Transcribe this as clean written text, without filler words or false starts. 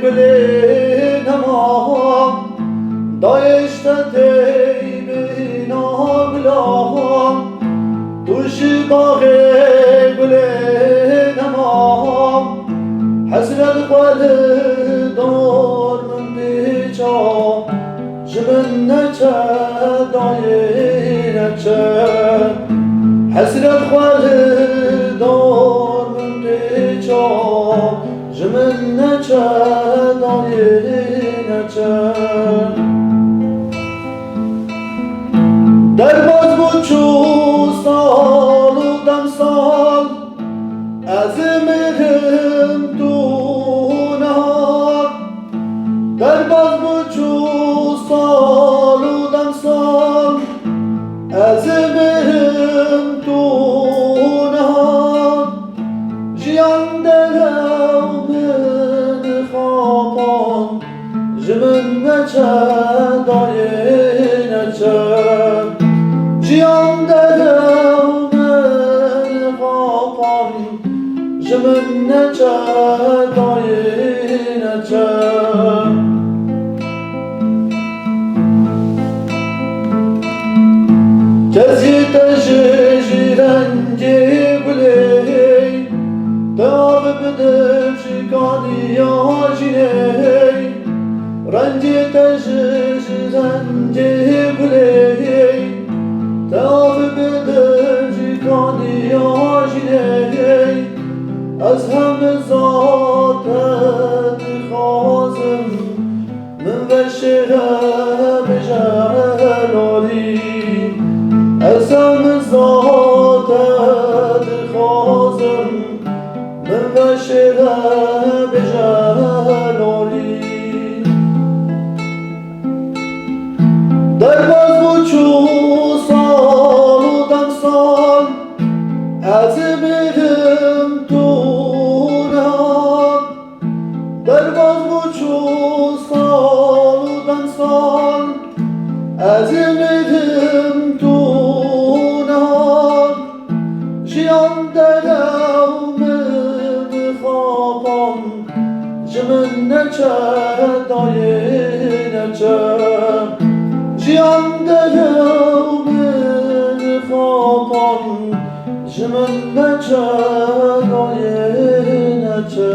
گل نما دایشت بینا گلا توش باغ گل نما حسرت قل دار من بیچا جمن نچه دای نچه حسرت قل دار من بیچا جمن نچه دای نچه در باز بود چو سال و دم سال از مهرم دونها در باز بود چو سال و دم سال از مهرم دونها جیان درم من خوابان جمن نچه دای نچه جیان درم من خوابان جمن نچه دای نچه کسی تشجی رنگی گلی داغ بدم شکانی آجینی رنگی تشجی رنگی گلی داغ بدم شکانی آجینی از همه ذاتت خوازم من بشرم جلالی از همه ذاتت خوازم من بشرم جلالی در باز بود چو سال و دم سال از مهرم دونها در باز بود چو سال و دم سال از مهرم دونها جیان درم من خوابان جمن نچه دای نچه جیان درم من خوابان جمن نچه دای نچه